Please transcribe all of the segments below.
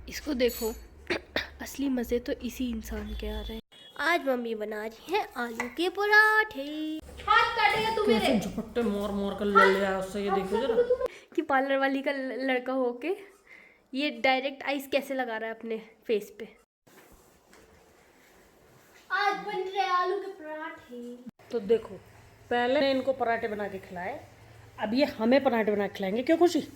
इसको देखो। असली मज़े तो इसी इंसान के आ रहे हैं। आज मम्मी बना रही है आलू के पराठे। हाथ काटेगा तू मेरे। झपट्टे मार मार कर ले लिया उससे, ये देखो जरा कि पार्लर वाली का लड़का होके ये डायरेक्ट आइस कैसे लगा रहा है अपने फेस पे। आज बन रहे आलू के पराठे। तो देखो, पहले इनको पराठे बना के खिलाए, अब ये हमें पराठे बना के खिलाएंगे। क्यों खुशी?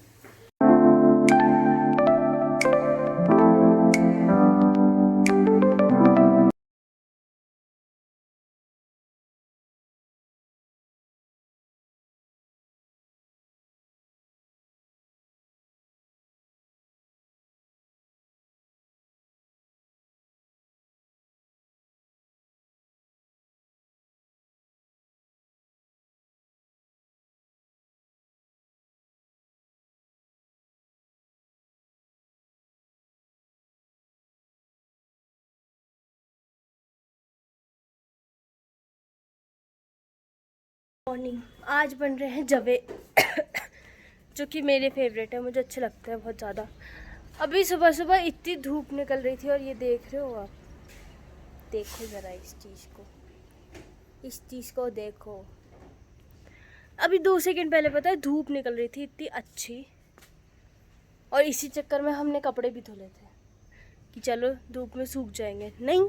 मॉर्निंग। आज बन रहे हैं जवे जो कि मेरे फेवरेट है, मुझे अच्छे लगते हैं बहुत ज़्यादा। अभी सुबह सुबह इतनी धूप निकल रही थी और ये देख रहे हो आप, देखो ज़रा इस चीज़ को देखो। अभी 2 सेकंड पहले पता है धूप निकल रही थी इतनी अच्छी, और इसी चक्कर में हमने कपड़े भी धुले थे कि चलो धूप में सूख जाएंगे। नहीं,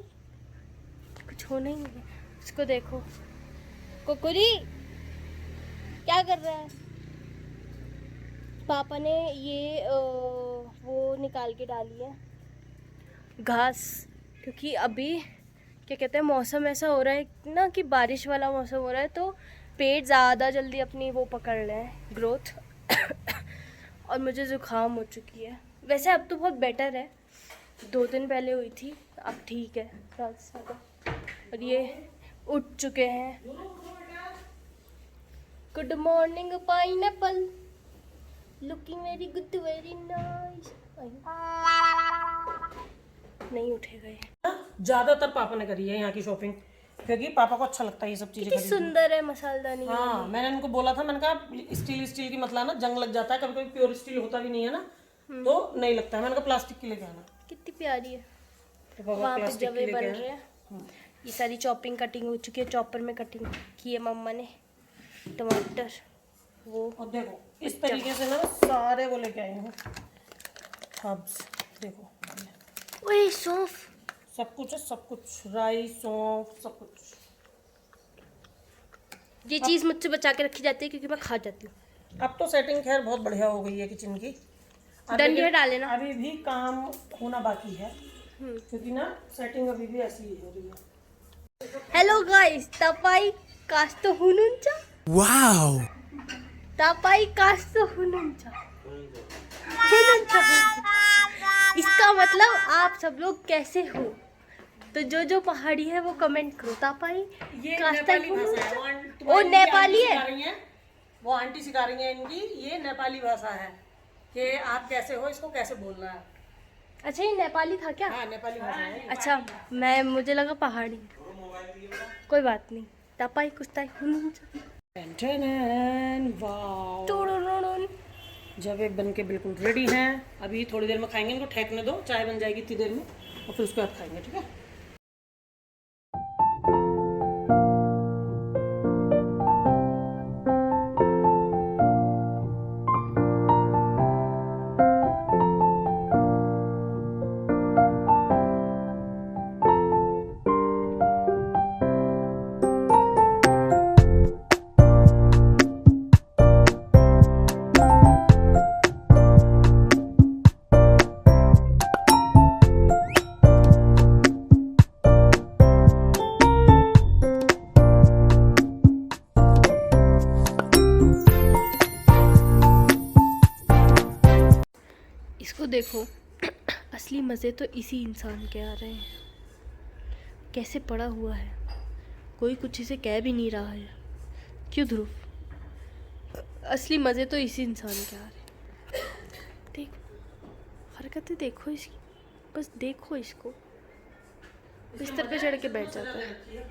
कुछ होना ही नहीं है। इसको देखो, कुकुरी क्या कर रहा है। पापा ने ये वो निकाल के डाली है घास, क्योंकि अभी क्या कहते हैं मौसम ऐसा हो रहा है ना कि बारिश वाला मौसम हो रहा है, तो पेड़ ज़्यादा जल्दी अपनी वो पकड़ रहे हैं ग्रोथ और मुझे ज़ुकाम हो चुकी है। वैसे अब तो बहुत बेटर है, 2 दिन पहले हुई थी, अब ठीक है ज़्यादा। और ये उठ चुके हैं। Good morning pineapple, looking very good very nice. नहीं उठेगा ये। ज्यादातर पापा ने करी है यहाँ की शॉपिंग, क्योंकि पापा को अच्छा लगता है ये सब चीजें कितनी सुंदर है मसालदानी। हाँ, मैंने उनको बोला था, मैंने कहा स्टील की मत लाना, जंग लग जाता है, कभी कभी प्योर स्टील होता भी नहीं है ना, तो नहीं लगता है। मैंने कहा प्लास्टिक की लेके आना। कितनी प्यारी है। तो पापा वहाँ पे प्लास्टिक जवे की बन लेके रहे आए। हैं। ये सारी चॉपिंग कटिंग हो चुकी है, चॉपर में कटिंग की है मम्मा ने। टमाटर वो, और देखो इस तरीके से ना सारे वो लेके आई हूँ हर्ब्स। देखो ओए सौंफ, सब कुछ है, सब कुछ, राई सौंफ सब कुछ। ये चीज़ मुझसे बचा के रखी जाती है क्योंकि मैं खा जाती हूँ। अब तो सेटिंग खैर बहुत बढ़िया हो गई है किचन की। डंडियाँ डाले ना। अभी भी काम होना बाकी है, क्योंकि ना सेटिंग अभी भी ऐसी ही हो रही है। हेलो गाइस, तपाई कास्तो हुनुंचा। वाओ, तपाई कास्तो हुनुंचा। इसका मतलब आप सब लोग कैसे हो, तो जो पहाड़ी है वो कमेंट करो। तापाई ये कास्ता नेपाली भाषा है, ओ नेपाली है। वो आंटी सिखा रही है इनकी, ये नेपाली भाषा है कि आप कैसे हो, इसको कैसे बोलना है। अच्छा, ये नेपाली था क्या? हाँ, नेपाली भाषा है। अच्छा, मुझे लगा पहाड़ी। कोई बात नहीं। तापाई कुस्ताई हुनुंचा। वाओ, जब ये बन के बिल्कुल रेडी हैं, अभी थोड़ी देर में खाएंगे। इनको ठहरने दो, चाय बन जाएगी इतनी देर में, और फिर उसके बाद खाएंगे, ठीक है। इसको देखो। असली मज़े तो इसी इंसान के आ रहे हैं। कैसे पड़ा हुआ है, कोई कुछ इसे कह भी नहीं रहा है। क्यों ध्रुव? असली मज़े तो इसी इंसान के आ रहे हैं। देखो हरकतें, देखो इसकी, बस देखो इसको। बिस्तर पे चढ़ के बैठ जाता है,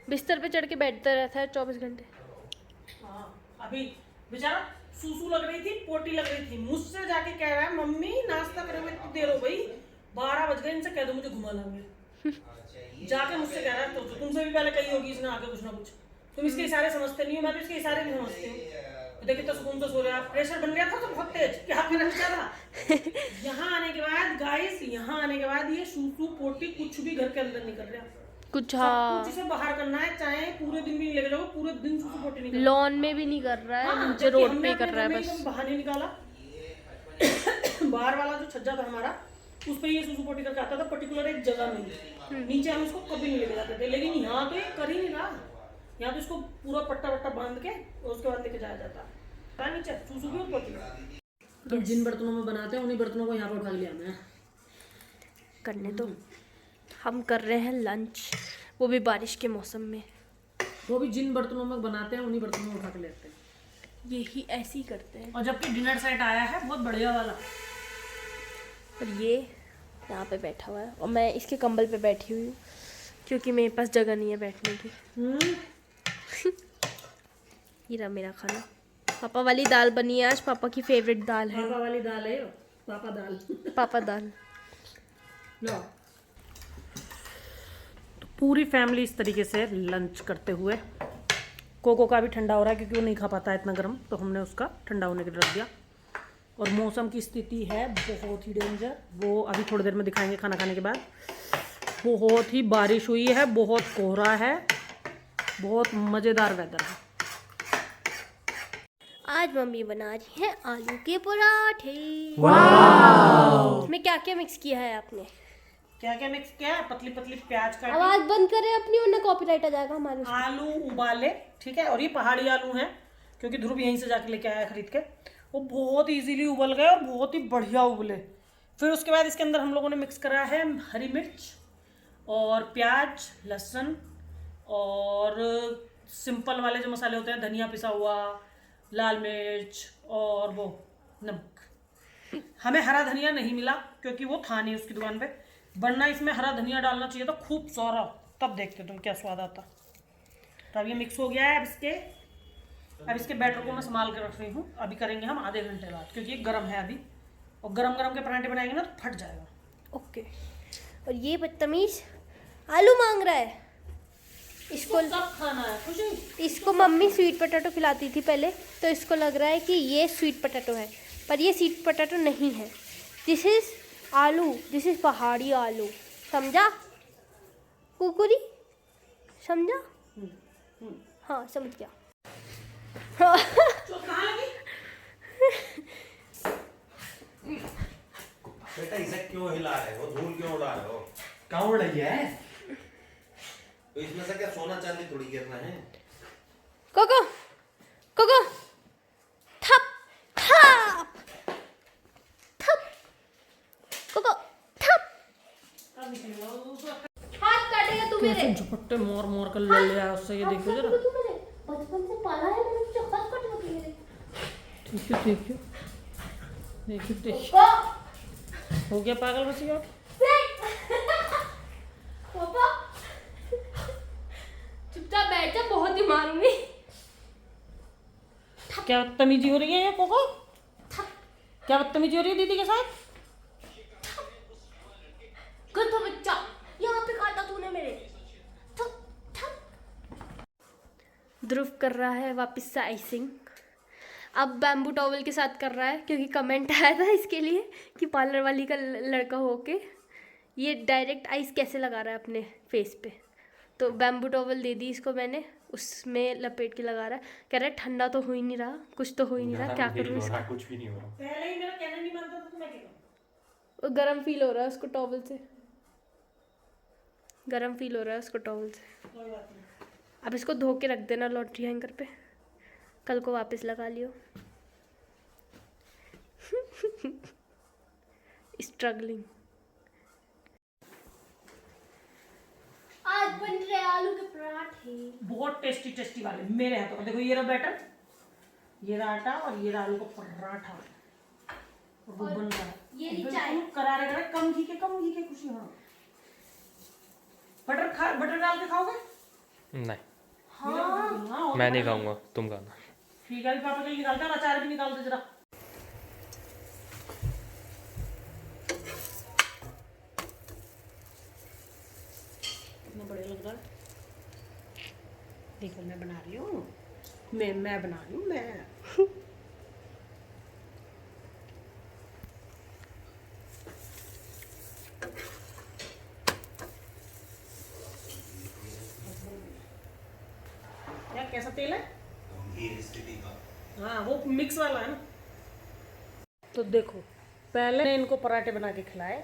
बिस्तर पे चढ़ के बैठता रहता है 24 घंटे। हाँ, अभी बेचारा सूसू लग रही थी, पोटी लग रही थी, मुझसे जाके कह रहा है मम्मी नाश्ता करे हुए इतनी देर हो गई, 12 बज गए, इनसे कह दो मुझे घुमा लाएंगे। जाके मुझसे कह रहा है तो तुमसे भी पहले कही होगी इसने आके कुछ ना कुछ, तुम इसके इशारे समझते नहीं हो, मैं तो इसके इशारे नहीं समझती हूँ। देखिए तो सुकून तो सो रहा, प्रेशर बन गया था तो बहुत तेज, क्या करना बेचारा। यहाँ आने के बाद गाइस, यहाँ आने के बाद ये सूसू पोटी कुछ भी घर के अंदर नहीं कर रहा, कुछ सब हाँ कुछ इसे बाहर करना है, चाहे पूरे दिन भी नहीं लगे जाओ, पूरे दिन सूसू पोटी नहीं करना। लॉन में भी नहीं कर रहा है, हाँ, नीचे जबकि रोड हमने पे ही अपने कर रहा है घर में बस। एकदम बाहर नहीं निकाला। बाहर वाला जो छज्जा था हमारा, उस पे ये सूसू पोटी करके आता था पर्टिकुलर एक जगह में, नीचे हम उसको कभी नहीं लेके जाते थे, लेकिन यहाँ तो ये कर ही नहीं रहा, यहाँ तो इसको पूरा पट्टा वट्टा बांध के और उसके बाद लेके जाया जाता है नीचे सूसू की और पोटी। तो जिन बर्तनों में बनाते हैं उन्हीं बर्तनों को यहाँ पर उठा के ले आना है। करने तो हम कर रहे हैं लंच, वो भी बारिश के मौसम में। वो भी जिन बर्तनों में बनाते हैं उन्हीं बर्तनों में उठा के ले आते हैं, यही ऐसे ही करते हैं। और जबकि डिनर सेट आया है बहुत बढ़िया वाला। और ये यहाँ पे बैठा हुआ है और मैं इसके कंबल पे बैठी हुई हूँ क्योंकि मेरे पास जगह नहीं है बैठने की। ये रहा मेरा खाना। पापा वाली दाल बनी है आज, पापा की फेवरेट दाल है। पापा वाली दाल है, पापा दाल। पापा दाल। लो तो पूरी फैमिली इस तरीके से लंच करते हुए, कोको का भी ठंडा हो रहा है क्योंकि वो नहीं खा पाता है इतना गर्म, तो हमने उसका ठंडा होने के लिए रख दिया। और मौसम की स्थिति है बहुत ही डेंजर, वो अभी थोड़ी देर में दिखाएंगे खाना खाने के बाद। बहुत ही बारिश हुई है, बहुत कोहरा है, बहुत मज़ेदार वेदर है। आज मम्मी बना रही है आलू के पराठे। इसमें क्या क्या मिक्स किया है आपने? क्या क्या मिक्स किया है? पतली पतली प्याज काटी, आवाज बंद करें अपनी वरना कॉपीराइट आ जाएगा हमारे। आलू उबाले, ठीक है, और ये पहाड़ी आलू हैं क्योंकि ध्रुव यहीं से जाके लेके आया खरीद के, वो बहुत इजीली उबल गए और बहुत ही बढ़िया उबले। फिर उसके बाद इसके अंदर हम लोगों ने मिक्स करा है हरी मिर्च और प्याज, लहसुन और सिंपल वाले जो मसाले होते हैं, धनिया पिसा हुआ, लाल मिर्च और वो नमक। हमें हरा धनिया नहीं मिला क्योंकि वो था नहीं उसकी दुकान पे, वरना इसमें हरा धनिया डालना चाहिए था खूब सारा, तब देखते तुम क्या स्वाद आता। तो अब ये मिक्स हो गया है। अब इसके बैटर को मैं संभाल कर रख रही हूँ, अभी करेंगे हम आधे घंटे बाद क्योंकि ये गर्म है अभी, और गरम गरम के पराठे बनाएंगे ना तो फट जाएगा। ओके। और ये बदतमीज आलू मांग रहा है, इसको सब खाना है खुशी। इसको मम्मी स्वीट पोटैटो खिलाती थी पहले, तो इसको लग रहा है कि ये स्वीट पोटैटो है, पर ये स्वीट पोटैटो नहीं है। दिस इज आलू, दिस इज पहाड़ी आलू, समझा कुकुरी? समझा? हाँ समझ गया। बेटा इसे क्यों हिला रहे हो, धूल क्यों उड़ा रहे हो? कहाँ उड़ रही है? तो इसमें से क्या सोना चांदी थोड़ी गिरना है? कोको कोको थप थप थप कोको थप। हाथ काटेगा तू मेरे। कैसे झपट्टे मार मार कर ले लिया उससे, ये देखो जरा। तू मेरे बचपन से पाला है मैंने, तुझे हाथ काटेगा तू मेरे। देखियो देखियो देखियो देखियो, कोको हो गया पागल बसी। और पापा चुपचाप बैठ जा, बहुत ही मारूंगी। क्या बदतमीजी हो रही है ये कोको? क्या बदतमीजी हो रही है दीदी के साथ? गंदा बच्चा, यहाँ पे काटा तूने मेरे। थप थप। ध्रुव कर रहा है वापस से आइसिंग, अब बैम्बू टॉवल के साथ कर रहा है क्योंकि कमेंट आया था इसके लिए कि पार्लर वाली का लड़का होके ये डायरेक्ट आइस कैसे लगा रहा है अपने फेस पे। तो बैम्बू टॉवल दे दी इसको मैंने, उसमें लपेट के लगा रहा है। कह रहा है ठंडा तो हो ही नहीं रहा, कुछ तो हो ही नहीं रहा, क्या करूँ इसका? कुछ भी नहीं हो रहा। पहले ही मेरा कहना नहीं मानता था तो मैं क्या करूं? वो गर्म फील हो रहा है उसको टॉवल से, गर्म फील हो रहा है उसको टॉवल से। कोई बात नहीं। अब इसको धो के रख देना लॉन्ड्री हैंगर पे, कल को वापस लगा लियो। स्ट्रगलिंग। आज बन रहे आलू के पराठे, बहुत टेस्टी टेस्टी वाले मेरे हाथों का। देखो ये रहा बैटर, ये रहा आटा और ये रहा आलू का पराठा, और वो बन रहा है। ये बिल्कुल चाय। करारे करारे, कम घी के खुशी। हाँ बटर डाल के खाओगे? नहीं, हाँ मैं नहीं खाऊंगा, तुम खाना। ठीक है, पापा के लिए निकालते हैं और अचार भी निकाल दे जरा। कितना बढ़िया लग रहा है। देखो मैं बना रही हूँ, मैं बना रही हूँ मैं। क्या कैसा तेल है? हाँ वो मिक्स वाला है ना। तो देखो पहले इनको पराठे बना के खिलाए,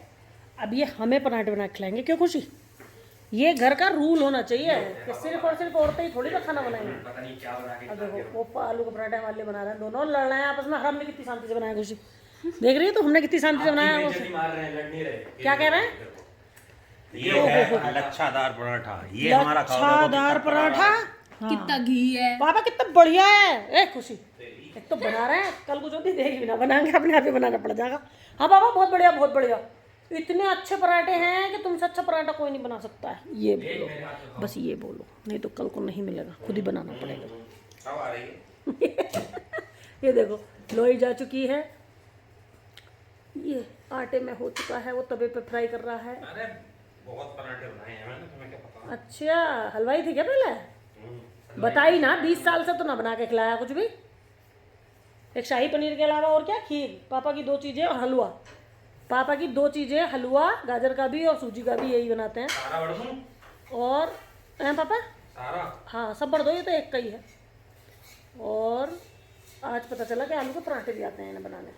अब ये हमें पराठे बना के खिलाएंगे। क्यों खुशी? ये घर का रूल होना चाहिए कि सिर्फ और सिर्फ औरतें ही थोड़ी ना खाना बनाएंगी। पता नहीं क्या बना के अब देखो वो आलू के पराठे हमारे लिए बना रहे हैं, दोनों लड़ रहे हैं आपस में। हमने कितनी शांति से बनाया खुशी, देख रही है तो हमने कितनी शांति से बनाया। मार रहे हैं, लड़ नहीं रहे। क्या कह रहे हैं? ये है लच्छादार पराठा, ये हमारा लच्छादार पराठा। कितना घी है पापा कितना बढ़िया है। ए खुशी, एक तो बना रहे हैं, कल कुछ होती देगी बिना बनाएंगे, अपने आप ही बनाना पड़ जाएगा। हाँ पापा बहुत बढ़िया बहुत बढ़िया, इतने अच्छे पराठे हैं कि तुमसे अच्छा पराठा कोई नहीं बना सकता है। ये बोलो, बस ये बोलो, नहीं तो कल को नहीं मिलेगा, खुद ही बनाना पड़ेगा। अब आ रही है। ये देखो लोई जा चुकी है, ये आटे में हो चुका है, वो तवे पे फ्राई कर रहा है। अरे बहुत पराठे बनाए हैं मैंने, तुम्हें क्या पता। अच्छा हलवाई थी क्या पहले? बताई ना, 20 साल से तो ना बना के खिलाया कुछ भी। एक शाही पनीर के अलावा और क्या? खीर, पापा की 2 चीज़ें और हलवा। पापा की 2 चीज़ें, हलवा गाजर का भी और सूजी का भी, यही बनाते हैं। सारा बढ़ दूं? और पापा सारा? हाँ सब बढ़ दो, ये तो एक का ही है। और आज पता चला कि आलू के पराठे भी आते हैं इन्हें बनाने।